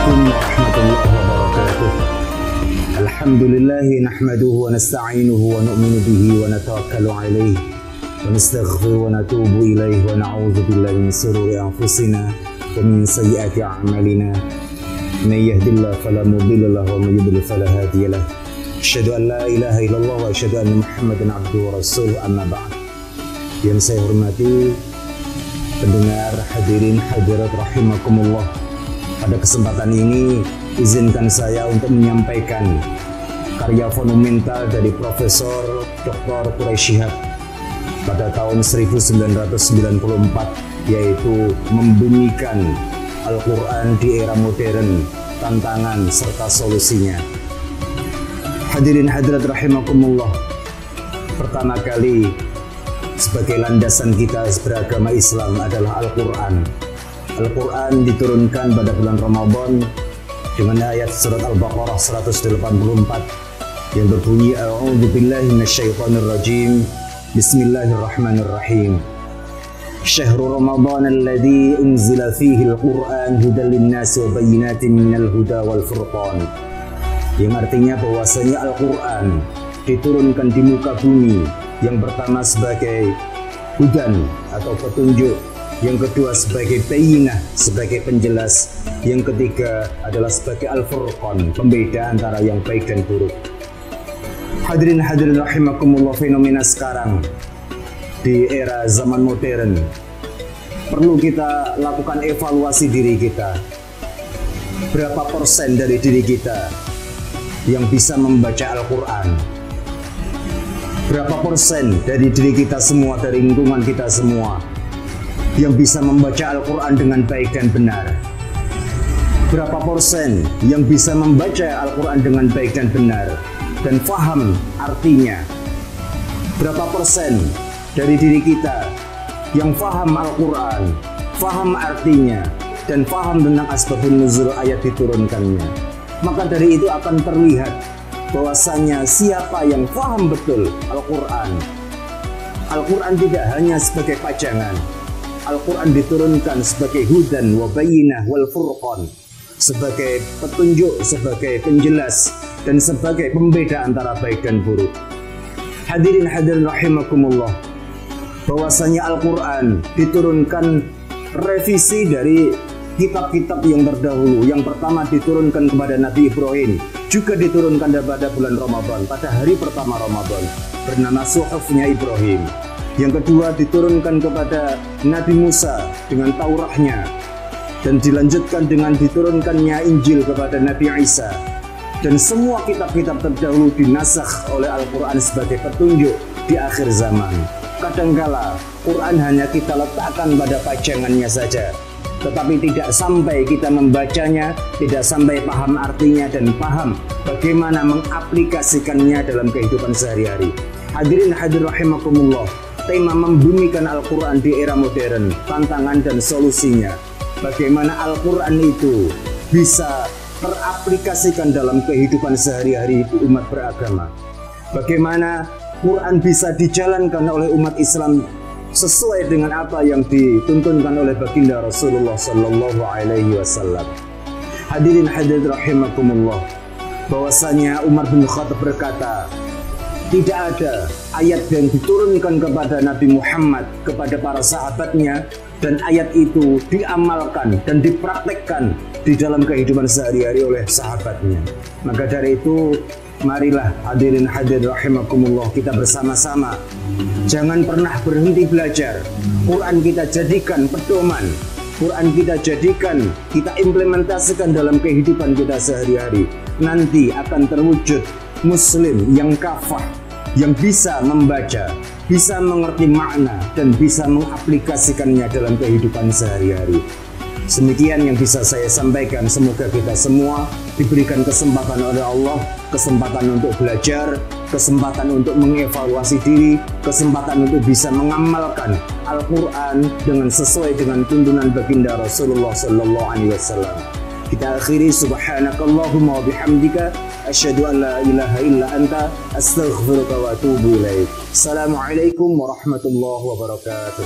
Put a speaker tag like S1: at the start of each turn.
S1: Assalamualaikum warahmatullahi wabarakatuh. Alhamdulillah nahmaduhu wa nasta'inuhu wa nu'minu bihi wa natawakkalu alaihi wa nastaghfiru wa natubu ilaihi wa na'udzu billahi min shururi anfusina wa min sayyiati a'malina. Man yahdihillahu fala mudilla lahu wa man yudlil fala hadiya lahu. Asyhadu an la ilaha illallah wa asyhadu anna Muhammadan abduhu wa rasuluhu, amma ba'd. Yang saya hormati pendengar, hadirin hadirat rahimakumullah. Pada kesempatan ini izinkan saya untuk menyampaikan karya monumental dari Profesor Dr. Quraish Shihab pada tahun 1994, yaitu Membunyikan Al-Quran di Era Modern, Tantangan serta Solusinya. Hadirin hadirat rahimakumullah, pertama kali sebagai landasan kita beragama Islam adalah Al-Quran. Al-Quran diturunkan pada bulan Ramadan dengan ayat surat Al-Baqarah 184 yang berbunyi A'udzubillahi minasyaitonirrajim. Bismillahirrahmanirrahim. Syahrul Ramadan alladzi unzila fihi al-Quran hudan lin-nasi wa bayyinatin minal huda wal furqan. Yang artinya bahwasanya Al-Quran diturunkan di muka bumi, yang pertama sebagai hudan atau petunjuk, yang kedua sebagai bayyinah, sebagai penjelas, yang ketiga adalah sebagai al-furqan, pembeda antara yang baik dan buruk. Hadirin hadirin rahimakumullah, fenomena sekarang di era zaman modern perlu kita lakukan evaluasi diri kita. Berapa persen dari diri kita yang bisa membaca Al-Quran? Berapa persen dari diri kita semua, dari lingkungan kita semua, yang bisa membaca Al-Quran dengan baik dan benar? Berapa persen yang bisa membaca Al-Quran dengan baik dan benar dan faham artinya? Berapa persen dari diri kita yang faham Al-Quran, faham artinya, dan faham tentang asbabun nuzul ayat diturunkannya? Maka dari itu akan terlihat bahwasanya siapa yang faham betul Al-Quran. Al-Quran tidak hanya sebagai pajangan. Al-Quran diturunkan sebagai hudan wa bayyinah wal furqan, sebagai petunjuk, sebagai penjelas, dan sebagai pembeda antara baik dan buruk. Hadirin hadirin rahimakumullah, bahwasanya Al-Quran diturunkan revisi dari kitab-kitab yang terdahulu. Yang pertama diturunkan kepada Nabi Ibrahim, juga diturunkan pada bulan Ramadan, pada hari pertama Ramadan, bernama Suhufnya Ibrahim. Yang kedua diturunkan kepada Nabi Musa dengan Taurahnya, dan dilanjutkan dengan diturunkannya Injil kepada Nabi Isa. Dan semua kitab-kitab terdahulu dinasakh oleh Al-Quran sebagai petunjuk di akhir zaman. Kadangkala Quran hanya kita letakkan pada pajangannya saja, tetapi tidak sampai kita membacanya, tidak sampai paham artinya dan paham bagaimana mengaplikasikannya dalam kehidupan sehari-hari. Hadirin hadirin rahimakumullah, tema Membunyikan Al-Quran di Era Modern, Tantangan dan Solusinya. Bagaimana Al-Quran itu bisa teraplikasikan dalam kehidupan sehari-hari umat beragama. Bagaimana Quran bisa dijalankan oleh umat Islam sesuai dengan apa yang dituntunkan oleh baginda Rasulullah Sallallahu Alaihi Wasallam. Hadirin hadirin rahimakumullah, bahwasanya Umar bin Khattab berkata, tidak ada ayat yang diturunkan kepada Nabi Muhammad, kepada para sahabatnya, dan ayat itu diamalkan dan dipraktekkan di dalam kehidupan sehari-hari oleh sahabatnya. Maka dari itu, marilah hadirin hadirin rahimakumullah, kita bersama-sama jangan pernah berhenti belajar. Quran kita jadikan pedoman, Quran kita jadikan, kita implementasikan dalam kehidupan kita sehari-hari. Nanti akan terwujud muslim yang kafah, yang bisa membaca, bisa mengerti makna, dan bisa mengaplikasikannya dalam kehidupan sehari-hari. Demikian yang bisa saya sampaikan. Semoga kita semua diberikan kesempatan oleh Allah, kesempatan untuk belajar, kesempatan untuk mengevaluasi diri, kesempatan untuk bisa mengamalkan Al-Quran dengan sesuai dengan tuntunan baginda Rasulullah Sallallahu Alaihi Wasallam. Kita akhiri, subhanakallahumma wa bihamdika, asyhadu an la ilaha illa anta, astaghfiruka wa atubu ilaik. Assalamualaikum warahmatullahi wabarakatuh.